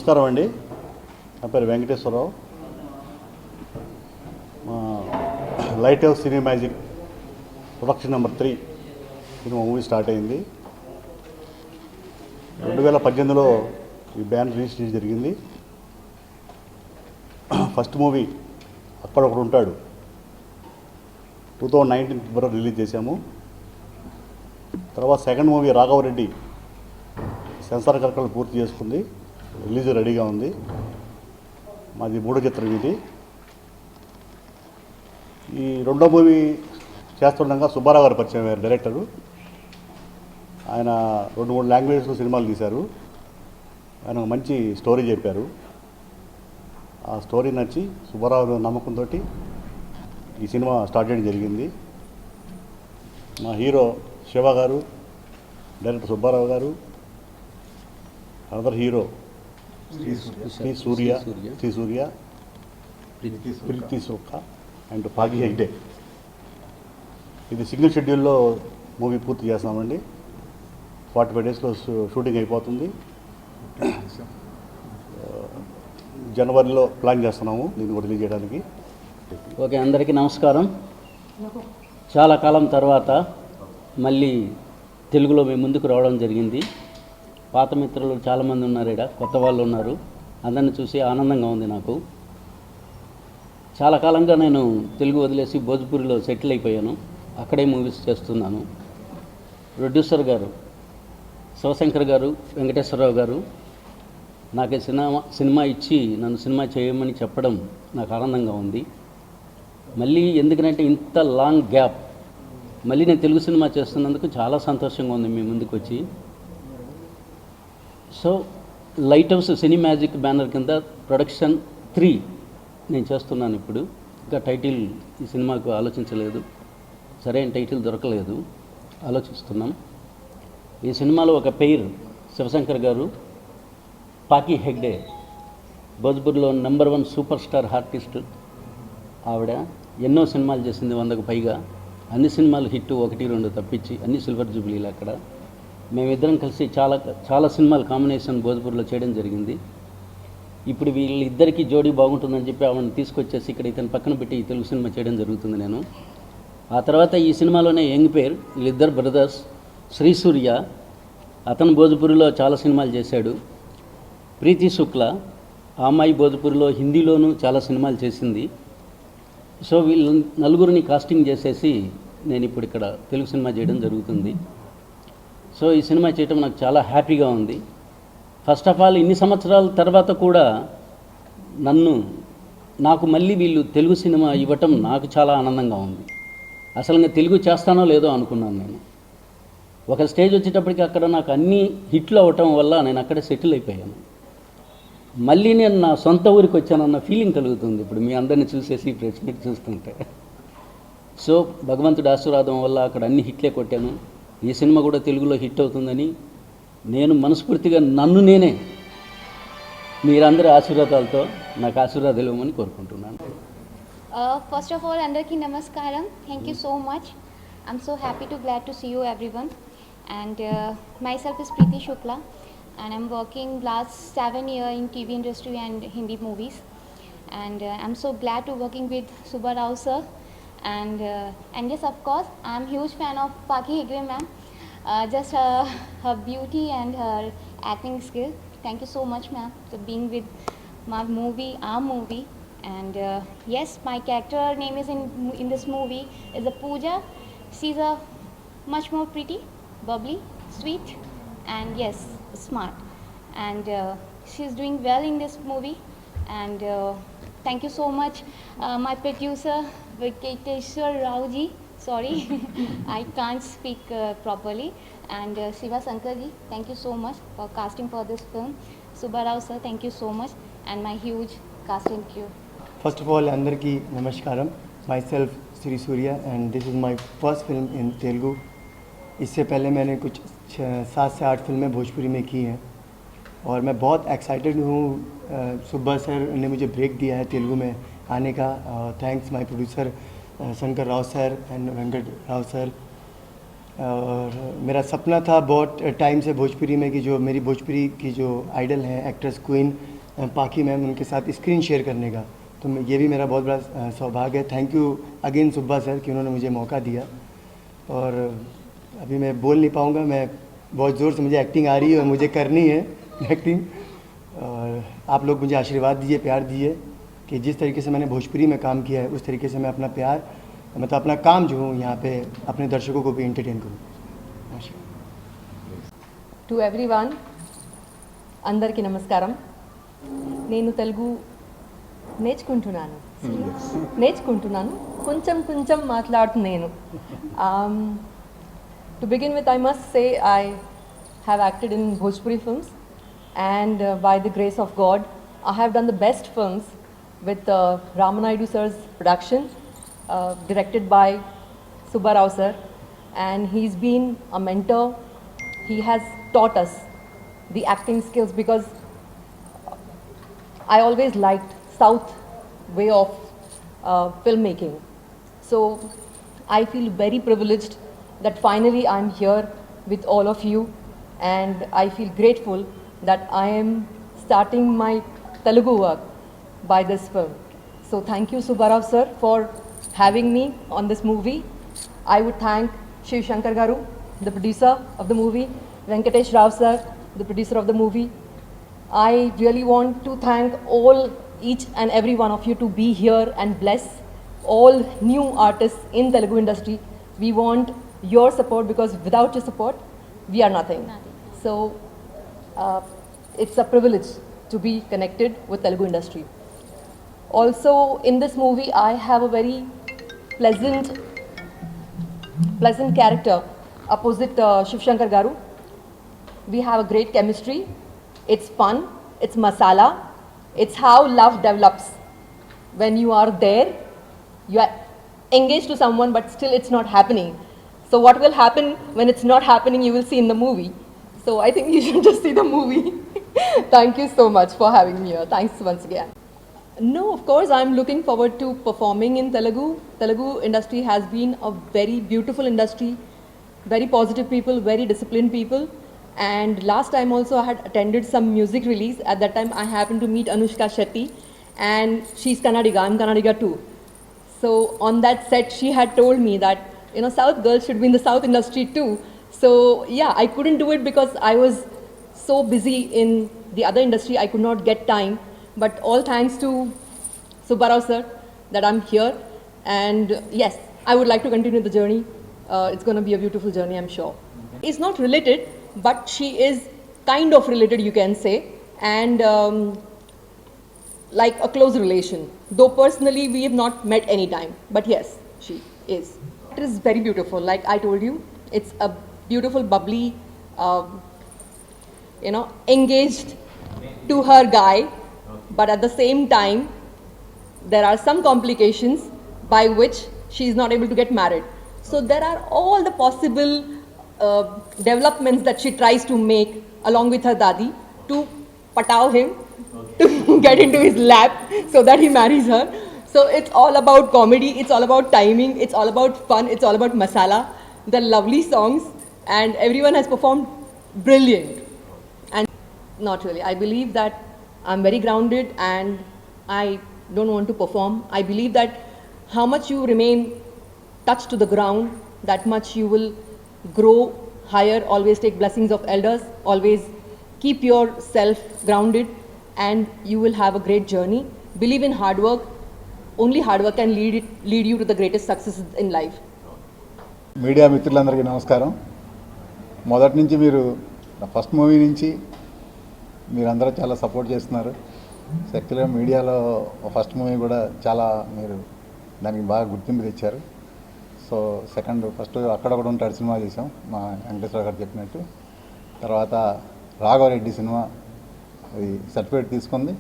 నమస్కారం అండి. నా పేరు వెంకటేశ్వరరావు. మా light house cine magic production number 3 cinema movie start అయింది. 2018లో ఈ బ్యాన్ రిజిస్ట్రేషన్ జరిగింది. ఫస్ట్ మూవీ అక్కడ ఒకడు ఉంటాడు 2019 ఫిబ్రవరి రిలీజ్ చేశాము. తర్వాత సెకండ్ మూవీ రాఘవరెడ్డి సెన్సార్ కర్కలు పూర్తి చేసుకుంది, రిలీజ్ రెడీగా ఉంది. మాది 3వ చిత్రం ఇది. ఈ రెండో మూవీ చేస్తుండగా సుబ్బారావు గారు పరిచయం అయ్యారు, డైరెక్టరు. ఆయన 2-3 లాంగ్వేజెస్లో సినిమాలు తీశారు. ఆయన మంచి స్టోరీ చెప్పారు. ఆ స్టోరీ నచ్చి సుబ్బారావు నమ్మకంతో ఈ సినిమా స్టార్ట్ చేయడం జరిగింది. మా హీరో శివ గారు, డైరెక్టర్ సుబ్బారావు గారు, అదర్ హీరో శ్రీ సూర్య, ప్రీతి సుఖ అండ్ పాగి హెగ్డే. ఇది సింగిల్ షెడ్యూల్లో మూవీ పూర్తి చేస్తామండి. 45 డేస్లో షూటింగ్ అయిపోతుంది. జనవరిలో ప్లాన్ చేస్తున్నాము దీన్ని కూడా రిలీజ్ చేయడానికి. ఓకే, అందరికీ నమస్కారం. చాలా కాలం తర్వాత మళ్ళీ తెలుగులో మేము ముందుకు రావడం జరిగింది. పాత మిత్రులు చాలామంది ఉన్నారు, ఇక్కడ కొత్త వాళ్ళు ఉన్నారు. అందరిని చూసి ఆనందంగా ఉంది నాకు. చాలా కాలంగా నేను తెలుగు వదిలేసి భోజ్పూరిలో సెటిల్ అయిపోయాను. అక్కడే మూవీస్ చేస్తున్నాను. ప్రొడ్యూసర్ గారు శివశంకర్ గారు, వెంకటేశ్వరరావు గారు నాకు సినిమా ఇచ్చి నన్ను సినిమా చేయమని చెప్పడం నాకు ఆనందంగా ఉంది. మళ్ళీ ఎందుకంటే ఇంత లాంగ్ గ్యాప్ మళ్ళీ నేను తెలుగు సినిమా చేస్తున్నందుకు చాలా సంతోషంగా ఉంది మీ ముందుకు వచ్చి. So light house cine magic banner కింద ప్రొడక్షన్ 3 నేను చేస్తున్నాను ఇప్పుడు. ఇంకా టైటిల్ ఈ సినిమాకు ఆలోచించలేదు, సరైన టైటిల్ దొరకలేదు, ఆలోచిస్తున్నాం. ఈ సినిమాలో ఒక పెయిర్ శివశంకర్ గారు, పాకి హెగ్డే, భోజ్పూర్లో నెంబర్ 1 సూపర్ స్టార్ ఆర్టిస్ట్. ఆవిడ ఎన్నో సినిమాలు చేసింది, 100కు పైగా. అన్ని సినిమాలు హిట్, 1-2 తప్పించి అన్ని సిల్వర్ జూబ్లీలు. అక్కడ మేమిద్దరం కలిసి చాలా సినిమాలు కాంబినేషన్ భోజ్పూర్లో చేయడం జరిగింది. ఇప్పుడు వీళ్ళిద్దరికీ జోడీ బాగుంటుందని చెప్పి ఆవిడని తీసుకొచ్చేసి ఇక్కడ ఇతను పక్కన పెట్టి ఈ తెలుగు సినిమా చేయడం జరుగుతుంది నేను. ఆ తర్వాత ఈ సినిమాలోనే యంగ్ పేర్, వీళ్ళిద్దరు బ్రదర్స్. శ్రీ సూర్య, అతను భోజ్పూరిలో చాలా సినిమాలు చేశాడు. ప్రీతి శుక్ల, ఆ అమ్మాయి భోజ్పూరిలో హిందీలోనూ చాలా సినిమాలు చేసింది. సో వీళ్ళు నలుగురిని కాస్టింగ్ చేసేసి నేను ఇప్పుడు ఇక్కడ తెలుగు సినిమా చేయడం జరుగుతుంది. సో ఈ సినిమా చేయడం నాకు చాలా హ్యాపీగా ఉంది. ఫస్ట్ ఆఫ్ ఆల్ ఇన్ని సంవత్సరాల తర్వాత కూడా నాకు మళ్ళీ వీళ్ళు తెలుగు సినిమా ఇవ్వటం నాకు చాలా ఆనందంగా ఉంది. అసలు నేను తెలుగు చేస్తానో లేదో అనుకున్నాను నేను. ఒక స్టేజ్ వచ్చేటప్పటికి అక్కడ నాకు అన్నీ హిట్లు అవ్వటం వల్ల నేను అక్కడే సెటిల్ అయిపోయాను. మళ్ళీ నేను నా సొంత ఊరికి వచ్చానన్న ఫీలింగ్ కలుగుతుంది ఇప్పుడు మీ అందరిని చూసేసి ప్రెస్ మీట్ చూస్తుంటే. సో భగవంతుడి ఆశీర్వాదం వల్ల అక్కడ అన్ని హిట్లే కొట్టాను. ఈ సినిమా కూడా తెలుగులో హిట్ అవుతుందని నేను మనస్ఫూర్తిగా నేనే మీరందరి ఆశీర్వాదాలతో నాకు ఆశీర్వాదాలు ఇవ్వమని కోరుకుంటున్నాను. First of all, Andarki Namaskaram. Thank you so much. I'm so happy glad to see you everyone. And myself is Preeti Shukla, and I'm working last 7 years in TV industry and Hindi movies. And I'm so glad to working with Subba Rao sir. And yes, of course, I'm huge fan of Paki Hegde ma'am. Just her beauty and her acting skill. Thank you so much, ma'am, for being with my movie, our movie. And yes, my character name is in this movie is a Pooja. She's a much more pretty, bubbly, sweet, and yes, smart. And she's doing well in this movie. And thank you so much, my producer Venkateshwar Rao ji. Sorry, I can't speak properly. And Shiva Shankar ji, thank you so much for casting for this film. Subba Rao sir, thank you so much, and my huge casting crew. First of all, Andarki Namaskaram. Myself Sri Surya, and this is my first film in Telugu. इससे पहले मैंने कुछ 7 से 8 फिल्में भोजपुरी में की हैं और मैं बहुत एक्साइटेड हूँ। सुब्बा सर ने मुझे ब्रेक दिया है तेलुगु में आने का. Thanks my producer Shankar Rao sir and Venkat Rao sir. और मेरा सपना था बहुत टाइम से भोजपुरी में कि जो मेरी भोजपुरी की जो आइडल हैं एक्ट्रेस क्वीन पाखी मैम, उनके साथ स्क्रीन शेयर करने का। तो ये भी मेरा बहुत बड़ा सौभाग्य है। Thank you again Subba sir कि उन्होंने मुझे मौका दिया। और अभी मैं बोल नहीं पाऊँगा, मैं बहुत ज़ोर से मुझे एक्टिंग आ रही है और मुझे करनी है एक्टिंग। और आप लोग मुझे आशीर्वाद दीजिए, प्यार दीजिए कि जिस तरीके से मैंने भोजपुरी में काम किया है उस तरीके से मैं अपना प्यार मतलब अपना काम जो हूँ यहाँ पे अपने दर्शकों को भी एंटरटेन करूँ। టు ఎవ్రీవన్ అందరికీ నమస్కారం. నేను తెలుగు నేర్చుకుంటున్నాను కొంచెం కొంచెం మాట్లాడుతున్నాను. To begin with I must say I have acted in Bhojpuri films and by the grace of God I have done the best films with Ramanaidu sir's production, directed by Subba Rao sir, and he's been a mentor. He has taught us the acting skills because I always liked South way of filmmaking. So I feel very privileged that finally I'm here with all of you, and I feel grateful that I am starting my Telugu work by this film. So thank you Subba Rao sir for having me on this movie. I would thank Shiv Shankar Garu, the producer of the movie, Venkatesh Rao sir, the producer of the movie. I really want to thank each and every one of you to be here and bless all new artists in Telugu industry. We want your support because without your support, we are nothing. So it's a privilege to be connected with Telugu industry. Also in this movie, I have a very pleasant character opposite Shiv Shankar Garu. We have a great chemistry. It's fun, it's masala, it's how love develops. When you are there, you are engaged to someone but still it's not happening. So what will happen when it's not happening, you will see in the movie. So I think you should just see the movie. Thank you so much for having me here. Thanks once again. No, of course, I'm looking forward to performing in Telugu. Telugu industry has been a very beautiful industry, very positive people, very disciplined people. And last time also I had attended some music release. At that time I happened to meet Anushka Shetty, and she's Kannadiga, I'm Kannadiga too. So on that set she had told me that, you know, South girls should be in the South industry too. So yeah, I couldn't do it because I was so busy in the other industry, I could not get time. But all thanks to Subba Rao sir that I'm here. And yes, I would like to continue the journey. It's going to be a beautiful journey, I'm sure. It's not related, but she is kind of related, you can say, and like a close relation. Though personally we have not met any time, but yes, she is. It is very beautiful, like I told you. It's a beautiful, bubbly, engaged to her guy, but at the same time, there are some complications by which she is not able to get married. So there are all the possible developments that she tries to make along with her dadi to patav him, to get into his lap so that he marries her. So it's all about comedy, it's all about timing, it's all about fun, it's all about masala. They're lovely songs and everyone has performed brilliant. And not really, I believe that I'm very grounded and I don't want to perform. I believe that how much you remain touched to the ground, that much you will grow higher. Always take blessings of elders, always keep yourself grounded and you will have a great journey. Believe in hard work. Only hard work can lead you to the greatest successes in life. Media మిత్రులందరికీ నమస్కారం. మొదటి నుంచి మీరు first movie నుంచి మీరందరూ చాలా support చేస్తున్నారు. యాక్చువల్గా మీడియాలో ఫస్ట్ మూవీ కూడా చాలా మీరు దానికి బాగా గుర్తింపు తెచ్చారు. సో ఫస్ట్ అక్కడ కూడా ఉంటాడు సినిమా చేసాం మా వెంకటేశ్వర గారు చెప్పినట్టు. తర్వాత రాఘవరెడ్డి సినిమా అది సర్టిఫికేట్ తీసుకుంది.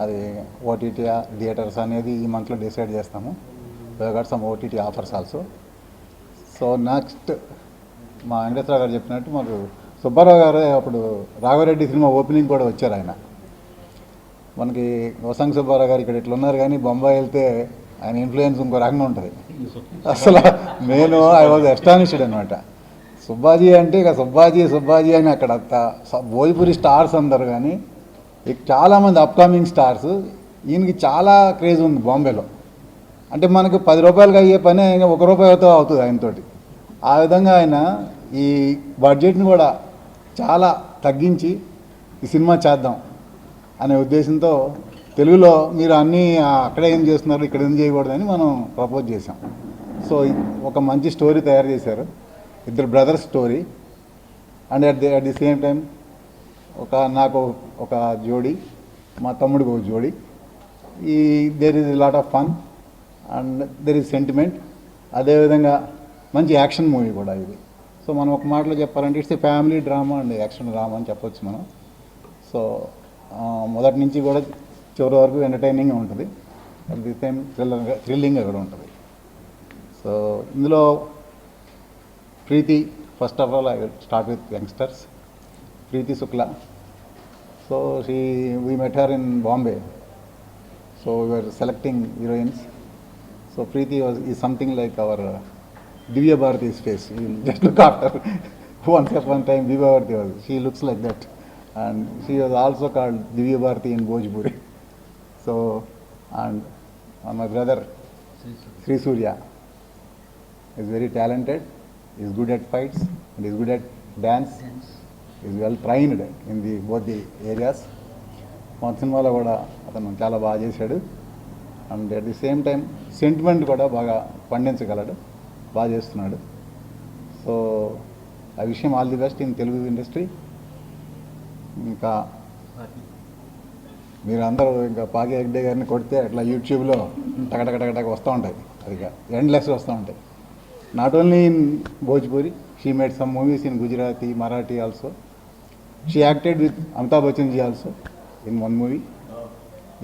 అది ఓటీటీ థియేటర్స్ అనేది ఈ మంత్లో డిసైడ్ చేస్తాము. We got some OTT offers also. So next మా వెంకటేశ్వర గారు చెప్పినట్టు మాకు సుబ్బారావు గారు అప్పుడు రాఘవరెడ్డి సినిమా ఓపెనింగ్ కూడా వచ్చారు. ఆయన మనకి వసంగ్ సుబ్బారావు గారు ఇక్కడ ఇట్లా ఉన్నారు కానీ బొంబాయి వెళ్తే ఆయన ఇన్ఫ్లుయెన్స్ ఇంకో రకంగా ఉంటుంది. అసలు నేను ఐ వాజ్ ఎస్టానిష్డ్ అనమాట. సుబ్బాజీ అంటే ఇక సుబ్బాజీ అని అక్కడ భోజ్పురి స్టార్స్ అందరు కానీ ఇక చాలామంది అప్కమింగ్ స్టార్స్ ఈయనకి చాలా క్రేజ్ ఉంది బాంబేలో. అంటే మనకు 10 రూపాయలకి అయ్యే పని ₹1 అవుతుంది ఆయనతోటి. ఆ విధంగా ఆయన ఈ బడ్జెట్ని కూడా చాలా తగ్గించి ఈ సినిమా చేద్దాం అనే ఉద్దేశంతో తెలుగులో మీరు అన్నీ అక్కడే ఏం చేస్తున్నారు ఇక్కడ ఏం చేయకూడదని మనం ప్రపోజ్ చేసాం. సో ఒక మంచి స్టోరీ తయారు చేశారు, ఇద్దరు brothers story. And at the same time నాకు ఒక జోడీ, మా తమ్ముడికి ఒక జోడీ. There is lot of fun and there is sentiment. అదేవిధంగా మంచి యాక్షన్ మూవీ కూడా ఇది. సో మనం ఒక మాటలో చెప్పాలంటే it's a family drama and action drama అని చెప్పొచ్చు మనం. సో మొదటి నుంచి కూడా చివరి వరకు ఎంటర్టైనింగ్గా ఉంటుంది, అట్ ది సేమ్ థ్రిల్లింగ్గా కూడా ఉంటుంది. సో ఇందులో Preethi, first of all I will start with youngsters. Preethi Shukla. So we met her in Bombay. So we were selecting heroines. So Preeti is something like our Divya Bharati's face. You will just look after. Once upon a time Divya Bharati was. She looks like that. And she was also called Divya Bharati in Bhojpuri. So, and my brother Sri Surya is very talented. He is good at fights and he is good at dance. He is well trained in both the areas. మా సినిమాలో కూడా అతను చాలా బాగా చేశాడు. And at the same time sentiment కూడా బాగా పండించగలడు, బాగా చేస్తున్నాడు. సో ఆ విషయం all the best in Telugu industry. ఇంకా మీరు అందరూ ఇంకా పాకి హెగ్డే గారిని కొడితే అట్లా యూట్యూబ్లో టకటక వస్తూ ఉంటాయి, అది ఎండ్లెస్ వస్తూ ఉంటాయి. Not only in Bhojpuri, she made some movies in Gujarati, Marathi also. She acted with Amitabh Bachchan ji also in one movie.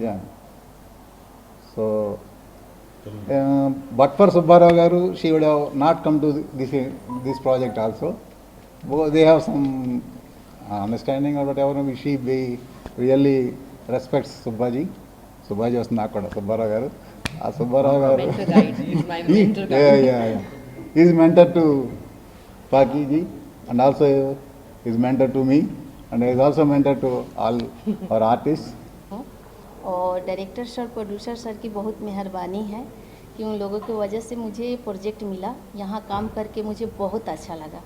Yeah. So but for Subbarao garu, she would have not come to this project also. They have some understanding or whatever. She really respects Subbaji. Subbaji was not called Subbarao garu. Subbarao garu. Mentor guide. He's my mentor guide. Yeah. He is mentor to Paki ji and also is mentor to me. And he is also mentor to all our artists. और director sir, producer sir की बहुत मेहरबानी है कि उन लोगों की वजह से मुझे ये प्रोजेक्ट मिला. यहाँ काम करके मुझे बहुत अच्छा लगा.